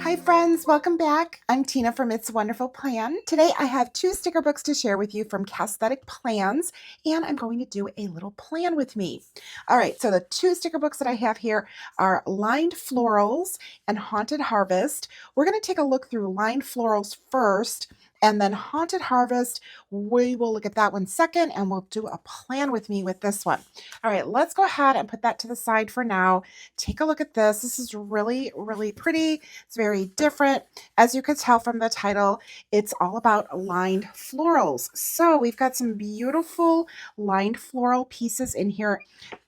Hi friends, welcome back. I'm Tina from It's a Wonderful Plan. Today I have two sticker books to share with you from CasstheticPlans, and I'm going to do a little plan with me. All right, so the two sticker books that I have here are Lined Florals and Haunted Harvest. We're going to take a look through Lined Florals first, and then Haunted Harvest, we will look at that one second, and we'll do a plan with me with this one. All right, let's go ahead and put that to the side for now. Take a look at this. This is really, really pretty. It's very different. As you could tell from the title, it's all about lined florals. So we've got some beautiful lined floral pieces in here.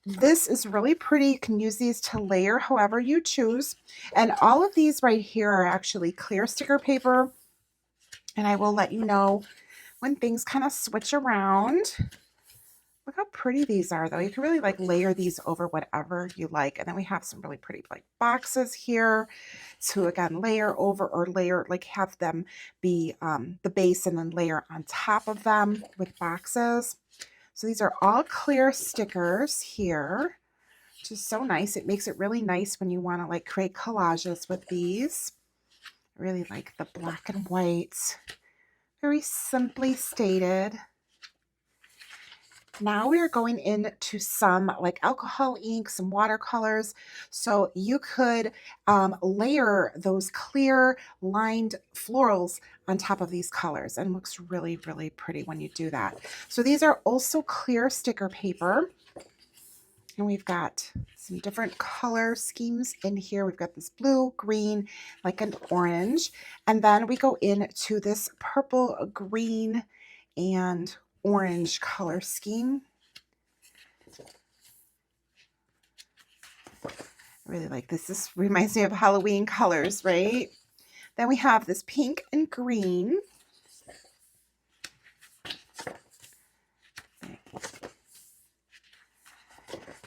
This is really pretty. You can use these to layer however you choose. And all of these right here are actually clear sticker paper. And I will let you know when things kind of switch around. Look how pretty these are, though. You can really like layer these over whatever you like. And then we have some really pretty like boxes here to again layer over or layer, like have them be the base and then layer on top of them with boxes. So these are all clear stickers here, which is so nice. It makes it really nice when you want to like create collages with these. I really like the black and white, very simply stated. Now we are going into some like alcohol ink, some watercolors. So you could layer those clear lined florals on top of these colors, and it looks really, really pretty when you do that. So these are also clear sticker paper. And we've got some different color schemes in here. We've got this blue, green, like an orange. And then we go into this purple, green, and orange color scheme. I really like this. This reminds me of Halloween colors, right? Then we have this pink and green.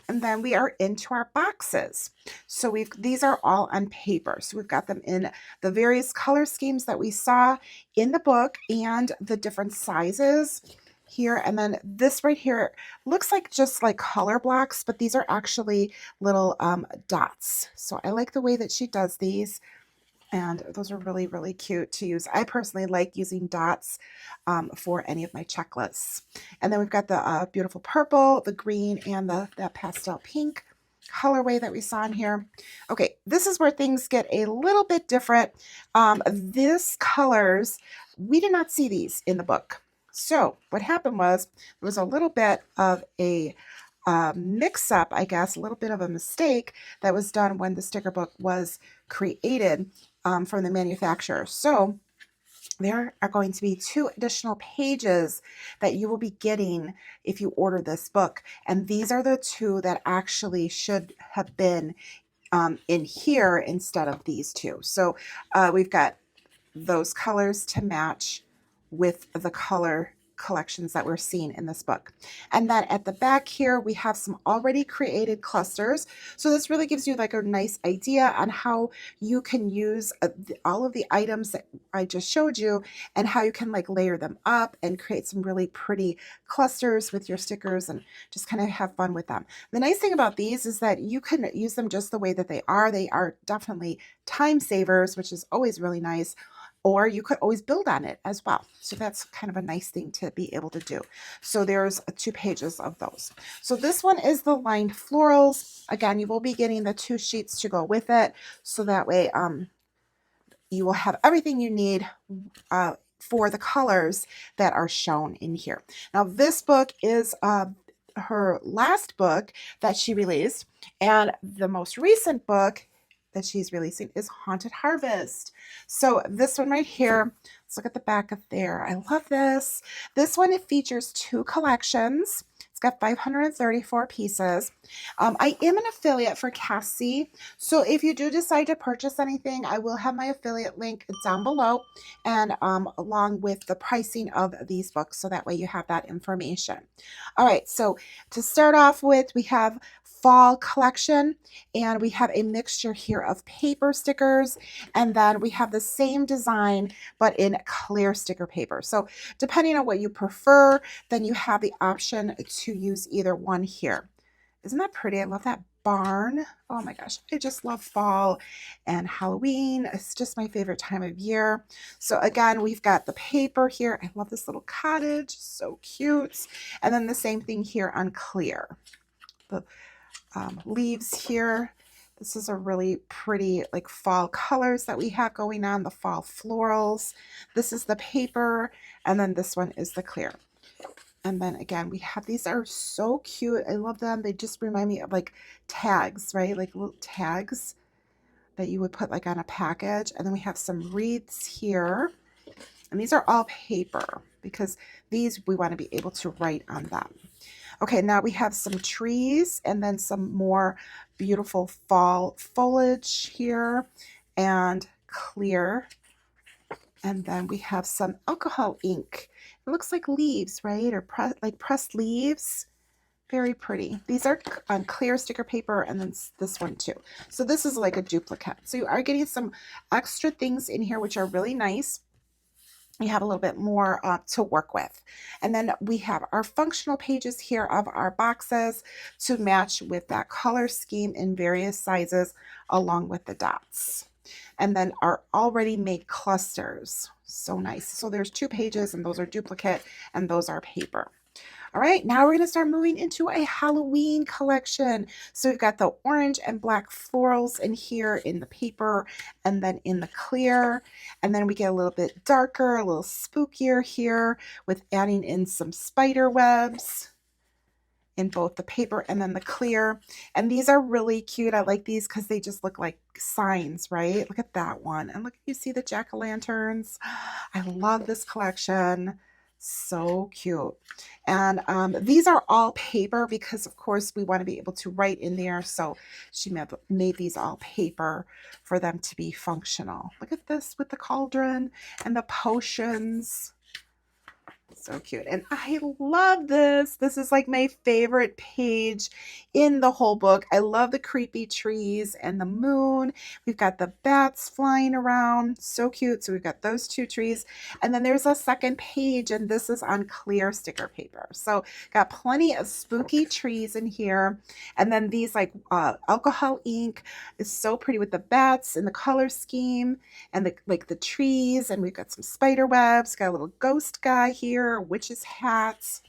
And then we are into our boxes. So these are all on paper. So we've got them in the various color schemes that we saw in the book and the different sizes here. And then this right here looks like just like color blocks, but these are actually little dots. So I like the way that she does these. And those are really, really cute to use. I personally like using dots for any of my checklists. And then we've got the beautiful purple, the green, and that pastel pink colorway that we saw in here. Okay, this is where things get a little bit different. These colors, we did not see these in the book. So what happened was there was a little bit of a mix-up, I guess, a little bit of a mistake that was done when the sticker book was created from the manufacturer. So there are going to be 2 additional pages that you will be getting if you order this book. And these are the 2 that actually should have been in here instead of these 2. So we've got those colors to match with the color collections that we're seeing in this book. And then at the back here, we have some already created clusters. So this really gives you like a nice idea on how you can use all of the items that I just showed you and how you can like layer them up and create some really pretty clusters with your stickers and just kind of have fun with them. The nice thing about these is that you can use them just the way that they are. They are definitely time savers, which is always really nice. Or you could always build on it as well. So that's kind of a nice thing to be able to do. So there's 2 pages of those. So this one is the lined florals. Again, you will be getting the 2 sheets to go with it. So that way you will have everything you need for the colors that are shown in here. Now this book is her last book that she released. And the most recent book that she's releasing is Haunted Harvest. So this one right here, let's look at the back of there. I love this. This one, it features 2 collections. It's got 534 pieces. I am an affiliate for Cassie. So if you do decide to purchase anything, I will have my affiliate link down below and along with the pricing of these books. So that way you have that information. All right. So to start off with, we have fall collection, and we have a mixture here of paper stickers, and then we have the same design but in clear sticker paper. So depending on what you prefer, then you have the option to use either one here. Isn't that pretty? I love that barn. Oh my gosh, I just love fall and Halloween. It's just my favorite time of year. So again, we've got the paper here. I love this little cottage, so cute. And then the same thing here on clear. The leaves here. This is a really pretty like fall colors that we have going on, the fall florals. This is the paper, and then this one is the clear. And then again, we have, these are so cute. I love them. They just remind me of like tags, right? Like little tags that you would put like on a package. And then we have some wreaths here. And these are all paper because these we want to be able to write on them. Okay, now we have some trees and then some more beautiful fall foliage here and clear. And then we have some alcohol ink. It looks like leaves, right? Or like pressed leaves. Very pretty. These are on clear sticker paper, and then this one too. So this is like a duplicate. So you are getting some extra things in here, which are really nice. You have a little bit more to work with. And then we have our functional pages here of our boxes to match with that color scheme in various sizes along with the dots. And then our already made clusters. So nice. So there's 2 pages and those are duplicate and those are paper. All right, now we're going to start moving into a Halloween collection. So we've got the orange and black florals in here in the paper and then in the clear. And then we get a little bit darker, a little spookier here with adding in some spider webs in both the paper and then the clear. And these are really cute. I like these because they just look like signs, right? Look at that one. And look, you see the jack-o'-lanterns. I love this collection. So cute. And these are all paper because of course we want to be able to write in there. So she made these all paper for them to be functional. Look at this with the cauldron and the potions. So cute. And I love this. This is like my favorite page in the whole book. I love the creepy trees and the moon. We've got the bats flying around. So cute. So we've got those 2 trees. And then there's a second page, and this is on clear sticker paper. So got plenty of spooky trees in here. And then these like alcohol ink is so pretty with the bats and the color scheme and the trees. And we've got some spider webs. Got a little ghost guy here. Witch's hats.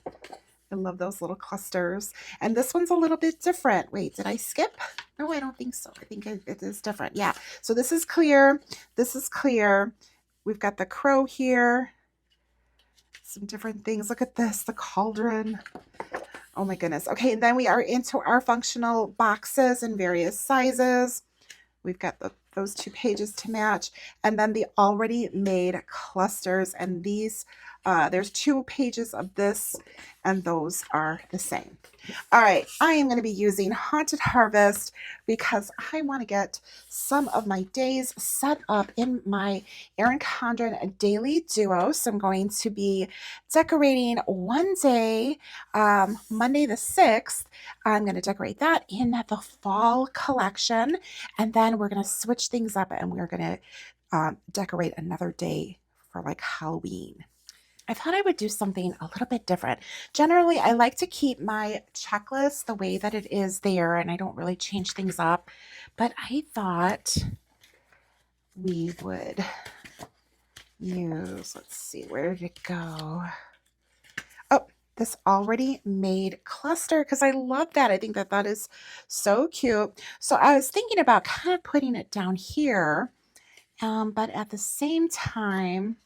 I love those little clusters. And this one's a little bit different. Wait, did I skip? No, I don't think so. I think it is different. Yeah. So this is clear. This is clear. We've got the crow here. Some different things. Look at this, the cauldron. Oh my goodness. Okay, and then we are into our functional boxes in various sizes. We've got those 2 pages to match, and then the already made clusters. And these, there's 2 pages of this, and those are the same. All right, I am going to be using Haunted Harvest because I want to get some of my days set up in my Erin Condren Daily Duo. So I'm going to be decorating one day, Monday the 6th. I'm going to decorate that in the fall collection. And then we're going to switch things up and we're going to decorate another day for like Halloween. I thought I would do something a little bit different. Generally, I like to keep my checklist the way that it is there, and I don't really change things up. But I thought we would use, let's see, where did it go? Oh, this already made cluster, because I love that. I think that that is so cute. So I was thinking about kind of putting it down here, but at the same time,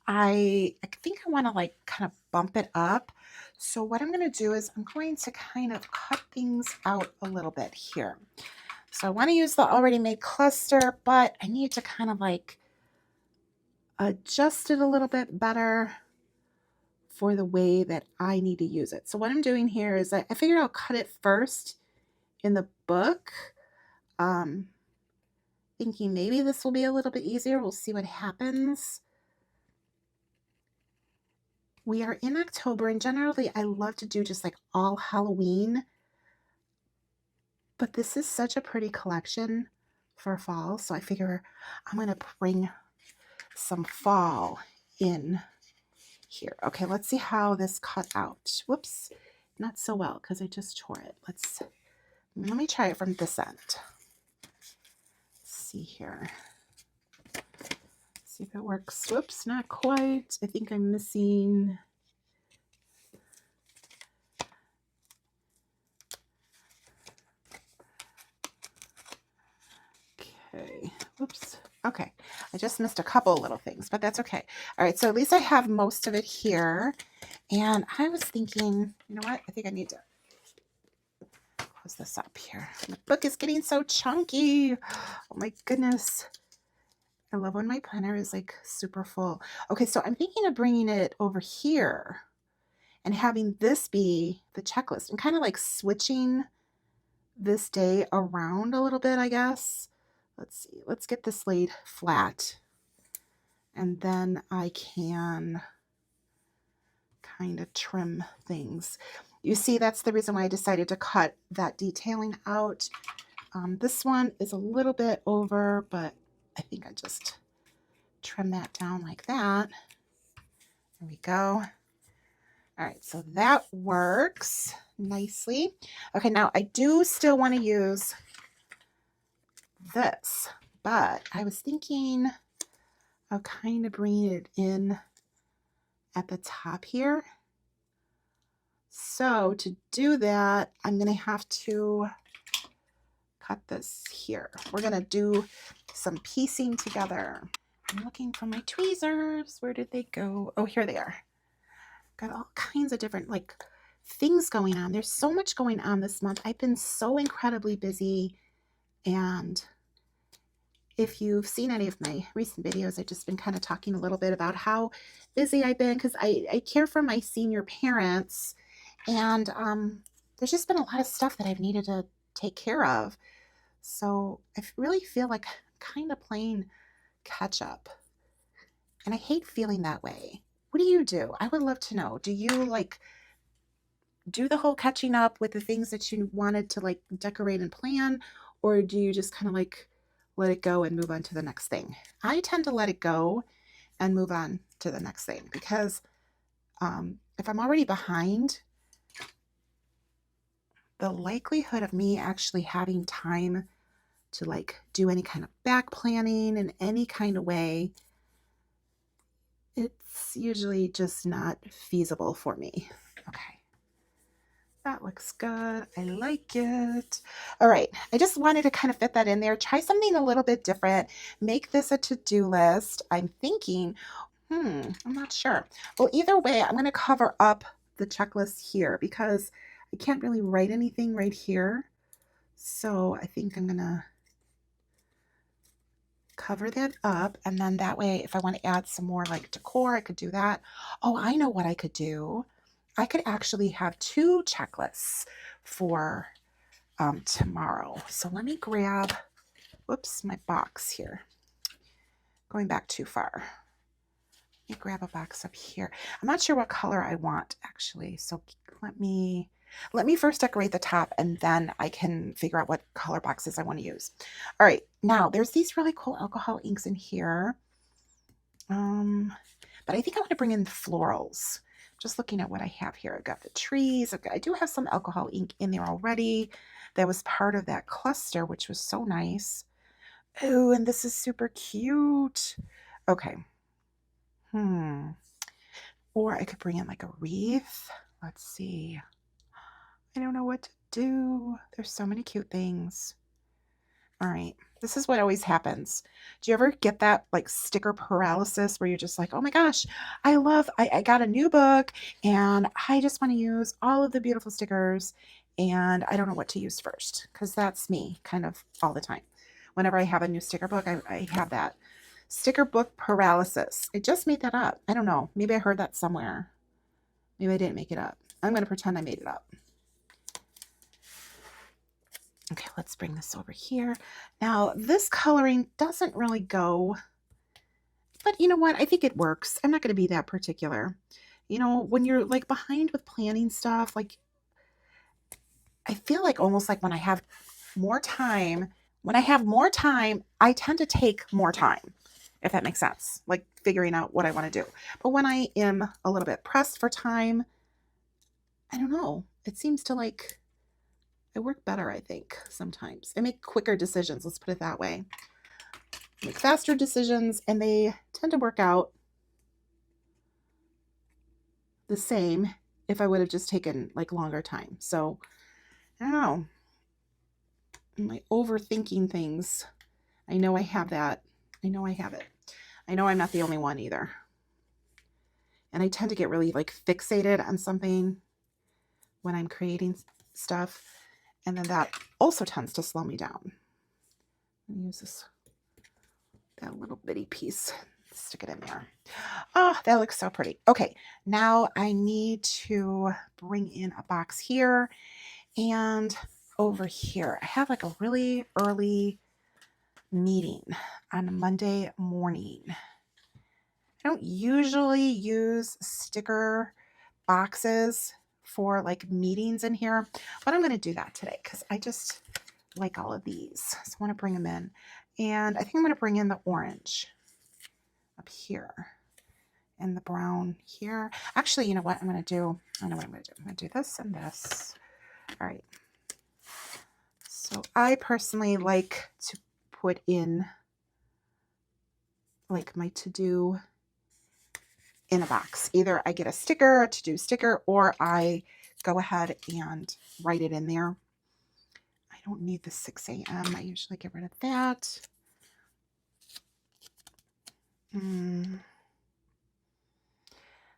I think I want to like kind of bump it up. So what I'm going to do is I'm going to kind of cut things out a little bit here. So I want to use the already made cluster, but I need to kind of like adjust it a little bit better for the way that I need to use it. So what I'm doing here is I figured I'll cut it first in the book. Thinking maybe this will be a little bit easier. We'll see what happens. We are in October, and generally I love to do just like all Halloween, but this is such a pretty collection for fall, so I figure I'm going to bring some fall in here. Okay, let's see how this cut out. Whoops, not so well because I just tore it. Let's Let me try it from this end. Let's see here. See if it works. Whoops, not quite. I think I'm missing. Okay, whoops. Okay, I just missed a couple little things, but that's okay. All right, so at least I have most of it here. And I was thinking, you know what? I think I need to close this up here. The book is getting so chunky. Oh my goodness. I love when my planner is like super full. Okay, so I'm thinking of bringing it over here and having this be the checklist and kind of like switching this day around a little bit, I guess. Let's see. Let's get this laid flat. And then I can kind of trim things. You see, that's the reason why I decided to cut that detailing out. This one is a little bit over, but I think I just trim that down like that. There we go. All right, so that works nicely. Okay, now I do still want to use this, but I was thinking of kind of bringing it in at the top here. So to do that, I'm going to have to cut this here. We're going to do some piecing together. I'm looking for my tweezers. Where did they go? Oh, here they are. Got all kinds of different like things going on. There's so much going on this month. I've been so incredibly busy, and if you've seen any of my recent videos, I've just been kind of talking a little bit about how busy I've been because I care for my senior parents, and there's just been a lot of stuff that I've needed to take care of. So I really feel like I'm kind of playing catch up, and I hate feeling that way. What do you do? I would love to know. Do you like do the whole catching up with the things that you wanted to like decorate and plan, or do you just kind of like let it go and move on to the next thing? I tend to let it go and move on to the next thing because if I'm already behind, the likelihood of me actually having time to like do any kind of back planning in any kind of way, it's usually just not feasible for me. Okay. That looks good. I like it. All right. I just wanted to kind of fit that in there. Try something a little bit different. Make this a to-do list. I'm thinking, I'm not sure. Well, either way, I'm going to cover up the checklist here because I can't really write anything right here. So I think I'm going to cover that up, and then that way if I want to add some more like decor, I could do that. Oh, I know what I could do. I could actually have 2 checklists for tomorrow. So let me grab, whoops, my box here. Going back too far. Let me grab a box up here. I'm not sure what color I want actually. So let me first decorate the top, and then I can figure out what color boxes I want to use. All right, now there's these really cool alcohol inks in here. But I think I want to bring in florals. Just looking at what I have here. I've got the trees. I do have some alcohol ink in there already. That was part of that cluster, which was so nice. Oh, and this is super cute. Okay. Or I could bring in like a wreath. Let's see. I don't know what to do. There's so many cute things. All right. This is what always happens. Do you ever get that like sticker paralysis where you're just like, oh my gosh, I got a new book and I just want to use all of the beautiful stickers and I don't know what to use first, because that's me kind of all the time. Whenever I have a new sticker book, I have that sticker book paralysis. I just made that up. I don't know. Maybe I heard that somewhere. Maybe I didn't make it up. I'm going to pretend I made it up. Okay, let's bring this over here. Now, this coloring doesn't really go, but you know what? I think it works. I'm not going to be that particular. You know, when you're like behind with planning stuff, like I feel like almost like when I have more time, I tend to take more time, if that makes sense, like figuring out what I want to do. But when I am a little bit pressed for time, I don't know. It seems to like, I work better, I think, sometimes. I make quicker decisions, let's put it that way. I make faster decisions, and they tend to work out the same if I would have just taken like longer time. So I don't know. Am I overthinking things? I know I have that. I know I have it. I know I'm not the only one either. And I tend to get really like fixated on something when I'm creating stuff. And then that also tends to slow me down. I'm gonna use this, that little bitty piece, stick it in there. Oh, that looks so pretty. Okay, now I need to bring in a box here and over here. I have like a really early meeting on a Monday morning. I don't usually use sticker boxes for like meetings in here, but I'm going to do that today because I just like all of these. So I want to bring them in. And I think I'm going to bring in the orange up here and the brown here. Actually, you know what I'm going to do? I know what I'm going to do. I'm going to do this and this. All right. So I personally like to put in like my to-do in a box. Either I get a sticker, a to-do sticker, or I go ahead and write it in there. I don't need the 6 a.m. I usually get rid of that.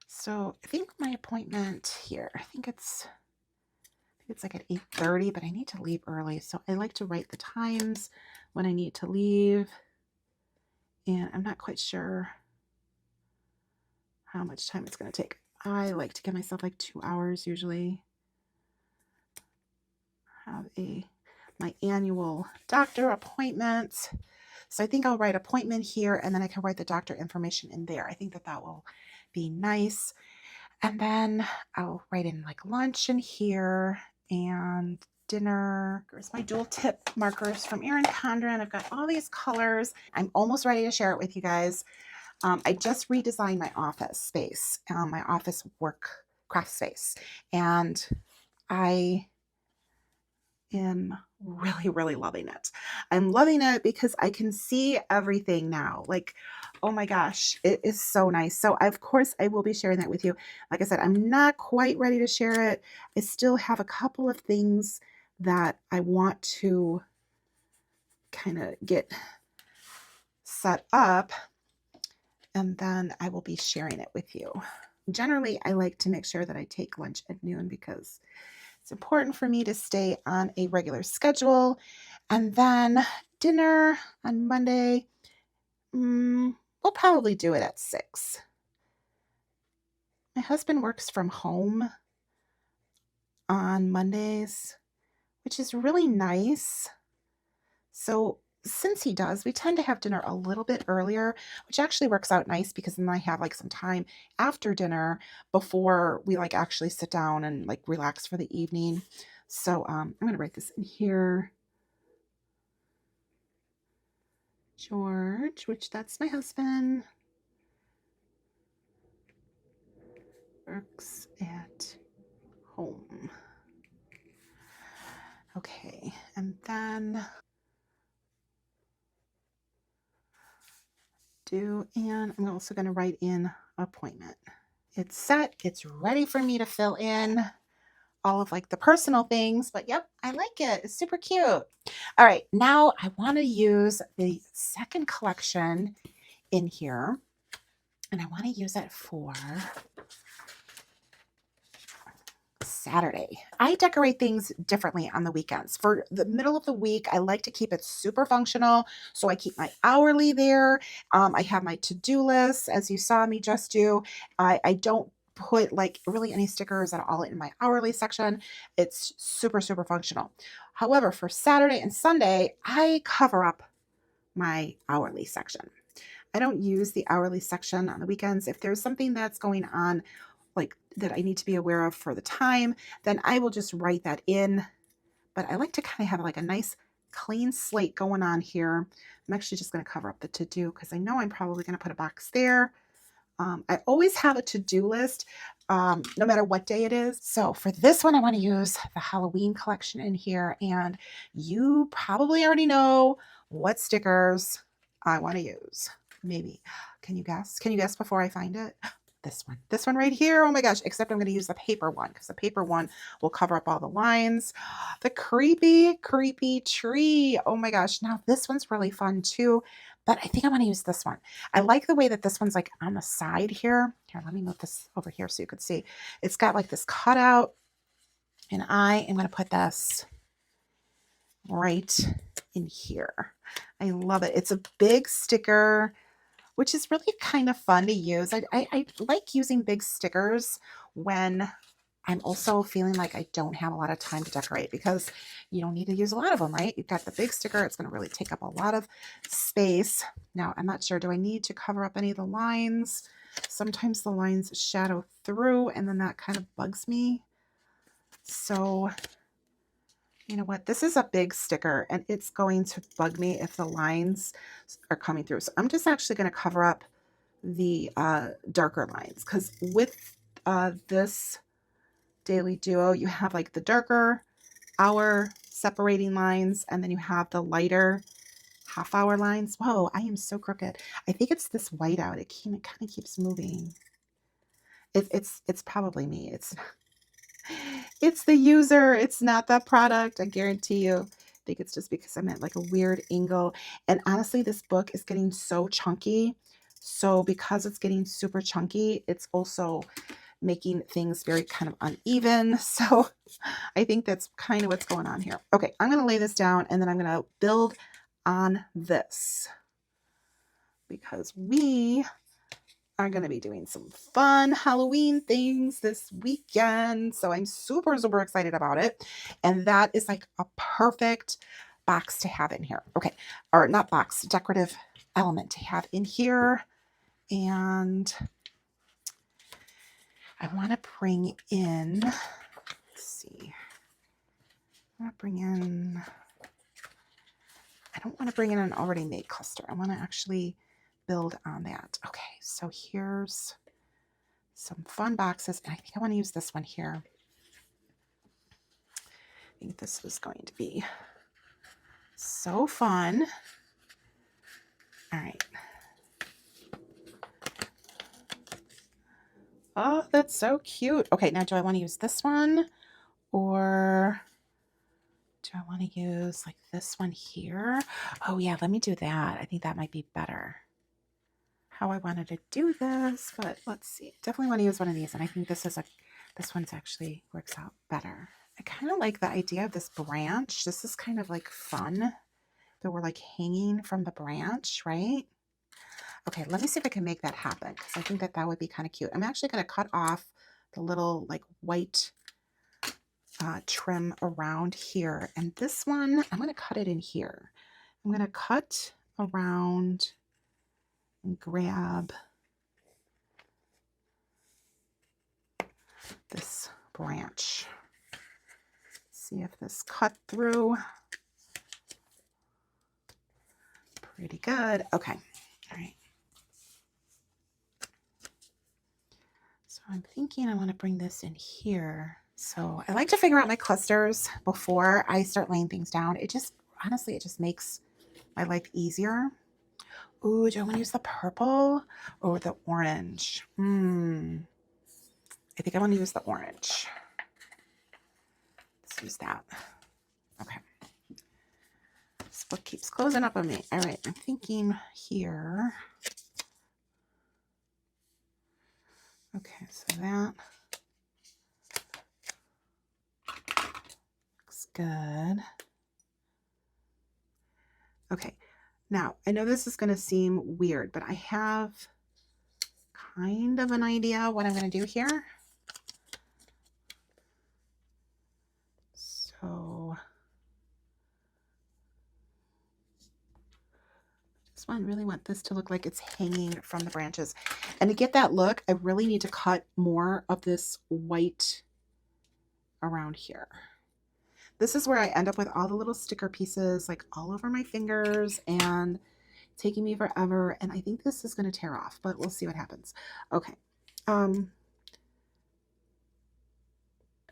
So I think my appointment here, I think it's like at 8:30, but I need to leave early. So I like to write the times when I need to leave. And I'm not quite sure how much time it's going to take. I like to give myself like 2 hours usually. Have my annual doctor appointment. So I think I'll write appointment here, and then I can write the doctor information in there. I think that will be nice. And then I'll write in like lunch in here and dinner. Here's my dual tip markers from Erin Condren. I've got all these colors. I'm almost ready to share it with you guys. I just redesigned my office space, my office work craft space, and I am really, really loving it. I'm loving it because I can see everything now. Like, oh my gosh, it is so nice. So of course I will be sharing that with you. Like I said, I'm not quite ready to share it. I still have a couple of things that I want to kind of get set up, and then I will be sharing it with you. Generally, I like to make sure that I take lunch at noon because it's important for me to stay on a regular schedule. And then dinner on Monday, we'll probably do it at 6. My husband works from home on Mondays, which is really nice. So since he does, we tend to have dinner a little bit earlier, which actually works out nice because then I have like some time after dinner before we like actually sit down and like relax for the evening. So I'm going to write this in here. George, which that's my husband, works at home. Okay, and then and I'm also going to write in appointment. It's set. It's ready for me to fill in all of like the personal things, but yep, I like it. It's super cute. All right, now I want to use the second collection in here, and I want to use it for Saturday. I decorate things differently on the weekends. For the middle of the week, I like to keep it super functional. So I keep my hourly there. I have my to-do list, as you saw me just do. I don't put like really any stickers at all in my hourly section. It's super, super functional. However, for Saturday and Sunday, I cover up my hourly section. I don't use the hourly section on the weekends. If there's something that's going on like that I need to be aware of for the time, then I will just write that in. But I like to kind of have like a nice clean slate going on here. I'm actually just going to cover up the to-do because I know I'm probably going to put a box there. I always have a to-do list, no matter what day it is. So for this one, I want to use the Halloween collection in here. And you probably already know what stickers I want to use. Maybe. Can you guess? Can you guess before I find it? This one right here. Oh my gosh, except I'm going to use the paper one because the paper one will cover up all the lines. The creepy, creepy tree. Oh my gosh. Now this one's really fun too, but I think I want to use this one. I like the way that this one's like on the side here. Here, let me move this over here so you could see. It's got like this cutout, and I am going to put this right in here. I love it. It's a big sticker, which is really kind of fun to use. I like using big stickers when I'm also feeling like I don't have a lot of time to decorate, because you don't need to use a lot of them, right? You've got the big sticker. It's going to really take up a lot of space. Now, I'm not sure. Do I need to cover up any of the lines? Sometimes the lines shadow through, and then that kind of bugs me. So you know what? This is a big sticker, and it's going to bug me if the lines are coming through. So I'm just actually going to cover up the darker lines, because with this Daily Duo, you have like the darker hour separating lines, and then you have the lighter half-hour lines. Whoa, I am so crooked. I think it's this whiteout. It kind of keeps moving. It's probably me. It's the user. It's not the product. I guarantee you. I think it's just because I'm at like a weird angle. And honestly, this book is getting so chunky. So because it's getting super chunky, it's also making things very kind of uneven. So I think that's kind of what's going on here. Okay, I'm going to lay this down, and then I'm going to build on this, because we are going to be doing some fun Halloween things this weekend. So I'm super, super excited about it. And that is like a perfect box to have in here. Okay, or not box, decorative element to have in here. And I want to bring in, let's see, I don't want to bring in an already made cluster. I want to actually build on that. Okay, so here's some fun boxes, and I think I want to use this one here. I think this is going to be so fun. All right. Oh, that's so cute. Okay, now do I want to use this one, or do I want to use like this one here? Oh yeah, let me do that. I think that might be better. How I wanted to do this, but let's see. Definitely want to use one of these, and I think this one's actually works out better. I kind of like the idea of this branch. This is kind of like fun that we're like hanging from the branch, right? Okay, let me see if I can make that happen, because I think that would be kind of cute. I'm actually going to cut off the little like white trim around here, and this one I'm going to cut it in here. I'm going to cut around and grab this branch. See if this cut through. Pretty good. Okay. All right. So I'm thinking I want to bring this in here. So I like to figure out my clusters before I start laying things down. Honestly, it just makes my life easier. Ooh, do I want to use the purple or the orange? I think I want to use the orange. Let's use that. Okay. This book keeps closing up on me. All right, I'm thinking here. Okay, so that looks good. Okay, now I know this is going to seem weird, but I have kind of an idea what I'm going to do here. So I really want this to look like it's hanging from the branches. And to get that look, I really need to cut more of this white around here. This is where I end up with all the little sticker pieces like all over my fingers, and taking me forever, and I think this is going to tear off, but we'll see what happens. Okay. I'm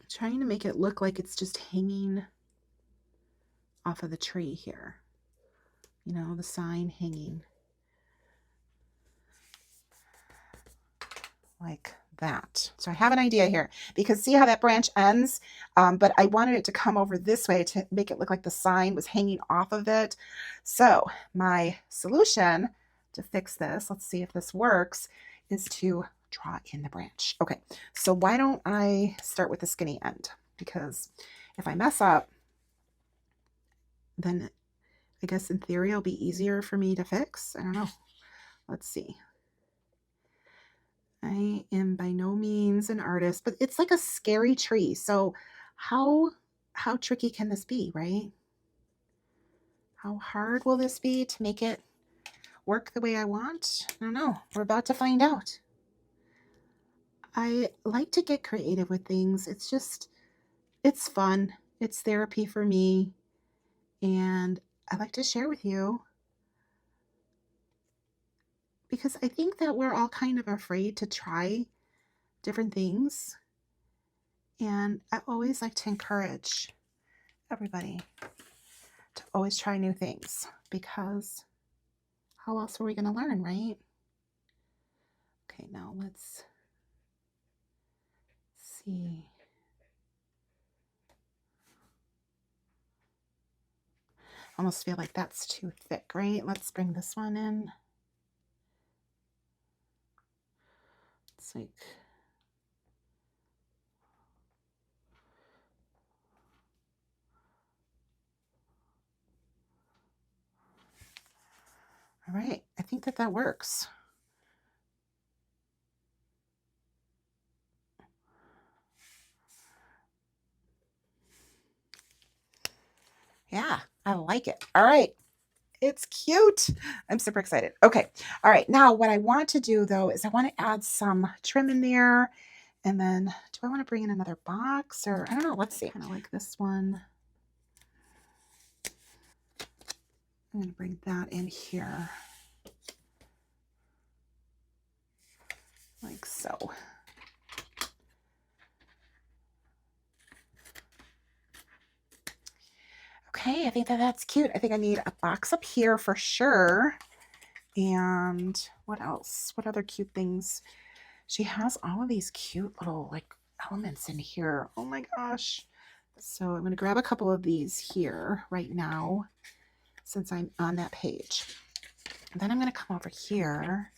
trying to make it look like it's just hanging off of the tree here. You know, the sign hanging like that. So I have an idea here, because see how that branch ends, but I wanted it to come over this way to make it look like the sign was hanging off of it. So my solution to fix this, let's see if this works, is to draw in the branch. Okay, so why don't I start with the skinny end, because if I mess up, then I guess in theory it'll be easier for me to fix. I don't know. Let's see. I am by no means an artist, but it's like a scary tree. So how tricky can this be, right? How hard will this be to make it work the way I want? I don't know. We're about to find out. I like to get creative with things. It's fun. It's therapy for me. And I like to share with you, because I think that we're all kind of afraid to try different things. And I always like to encourage everybody to always try new things, because how else are we going to learn, right? Okay, now let's see. I almost feel like that's too thick, right? Let's bring this one in. It's like, all right, I think that works. Yeah, I like it. All right. It's cute. I'm super excited. Okay. All right. Now what I want to do though is I want to add some trim in there. And then do I want to bring in another box, or I don't know. Let's see. I kind of like this one. I'm going to bring that in here. Like so. Okay, I think that that's cute. I think I need a box up here for sure. And what else? What other cute things? She has all of these cute little like elements in here. Oh my gosh. So I'm going to grab a couple of these here right now, since I'm on that page. And then I'm going to come over here.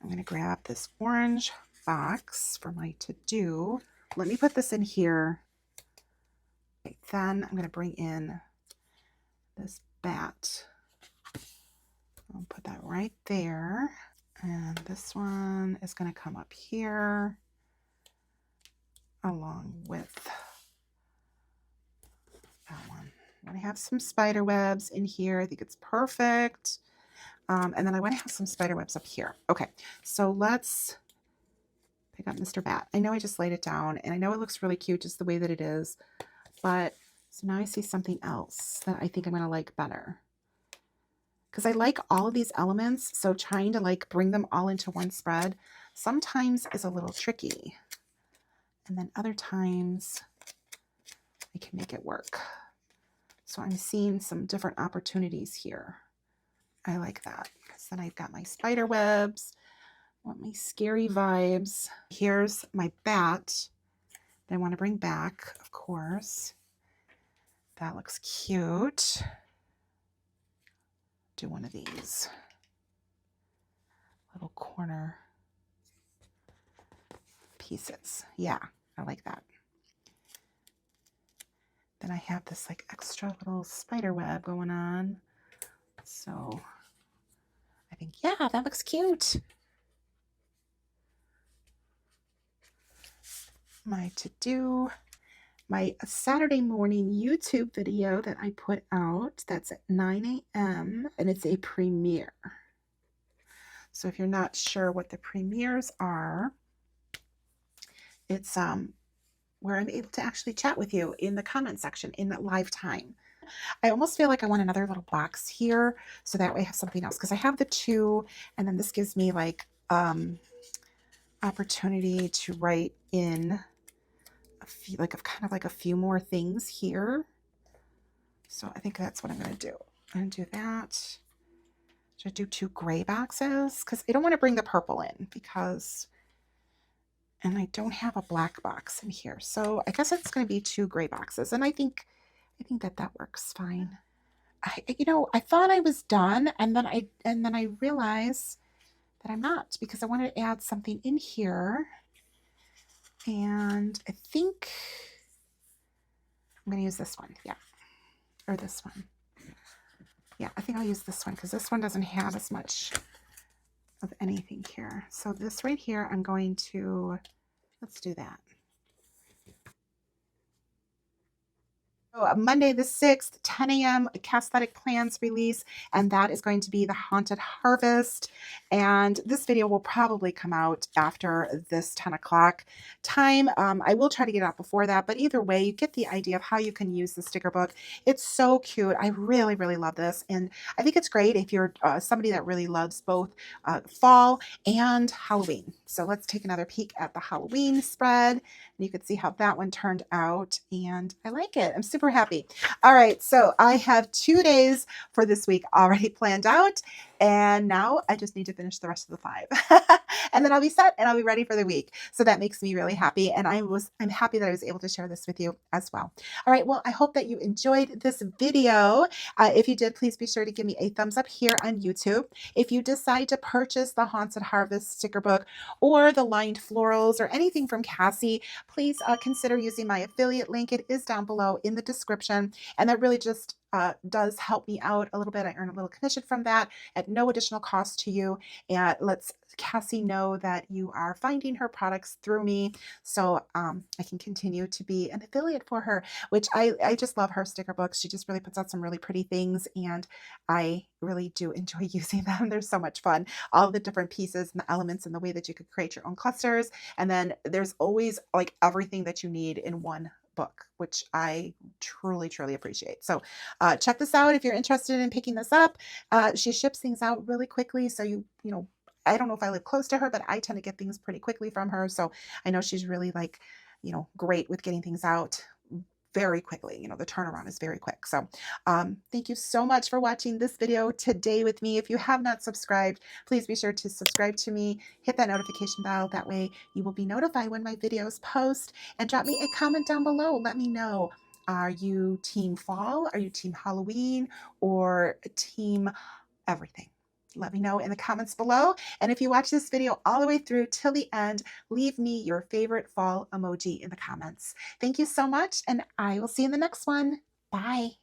I'm going to grab this orange box for my to-do. Let me put this in here. Okay, then I'm going to bring in this bat. I'll put that right there. And this one is going to come up here along with that one. I'm going to have some spider webs in here. I think it's perfect. And then I want to have some spider webs up here. Okay, so let's pick up Mr. Bat. I know I just laid it down, and I know it looks really cute just the way that it is. But so now I see something else that I think I'm going to like better, because I like all of these elements. So trying to like bring them all into one spread sometimes is a little tricky. And then other times I can make it work. So I'm seeing some different opportunities here. I like that, because then I've got my spider webs, I want my scary vibes. Here's my bat that I want to bring back, of course. That looks cute. Do one of these little corner pieces. Yeah, I like that. Then I have this like extra little spider web going on. So I think, yeah, that looks cute. My to-do, my Saturday morning YouTube video that I put out, that's at 9 a.m. and it's a premiere. So if you're not sure what the premieres are, it's where I'm able to actually chat with you in the comment section in live time. I almost feel like I want another little box here so that way I have something else, because I have the two, and then this gives me like opportunity to write in a few, like kind of like a few more things here. So I think that's what I'm going to do. I'm going to do that. Should I do two gray boxes? Because I don't want to bring the purple in because, and I don't have a black box in here. So I guess it's going to be two gray boxes. And I think that works fine. I thought I was done, and then I realized that I'm not, because I wanted to add something in here. And I think I'm going to use this one. Yeah. Or this one. Yeah, I think I'll use this one because this one doesn't have as much of anything here. So this right here, I'm going to, let's do that. So Monday the 6th, 10 a.m., CasstheticPlans release, and that is going to be the Haunted Harvest. And this video will probably come out after this 10 o'clock time. I will try to get it out before that, but either way, you get the idea of how you can use the sticker book. It's so cute. I really, really love this. And I think it's great if you're somebody that really loves both fall and Halloween. So let's take another peek at the Halloween spread. You can see how that one turned out, and I like it. I'm super happy. All right, so I have 2 days for this week already planned out, and now I just need to finish the rest of the 5. And then I'll be set and I'll be ready for the week. So that makes me really happy, and I'm happy that I was able to share this with you as well. All right, well, I hope that you enjoyed this video. If you did, please be sure to give me a thumbs up here on YouTube. If you decide to purchase the Haunted Harvest sticker book or the lined florals or anything from Cassie, please consider using my affiliate link. It is down below in the description, and that really just does help me out a little bit. I earn a little commission from that at no additional cost to you, and lets Cassie know that you are finding her products through me, so I can continue to be an affiliate for her, which I just love her sticker books. She just really puts out some really pretty things, and I really do enjoy using them. They're so much fun. All the different pieces and the elements and the way that you could create your own clusters. And then there's always like everything that you need in one book, which I truly, truly appreciate. So check this out if you're interested in picking this up. She ships things out really quickly. So I don't know if I live close to her, but I tend to get things pretty quickly from her. So I know she's really like, great with getting things out very quickly. The turnaround is very quick. So thank you so much for watching this video today with me. If you have not subscribed, please be sure to subscribe to me, hit that notification bell. That way you will be notified when my videos post, and drop me a comment down below. Let me know, are you team fall? Are you team Halloween, or team everything? Let me know in the comments below. And if you watch this video all the way through till the end, leave me your favorite fall emoji in the comments. Thank you so much, and I will see you in the next one. Bye.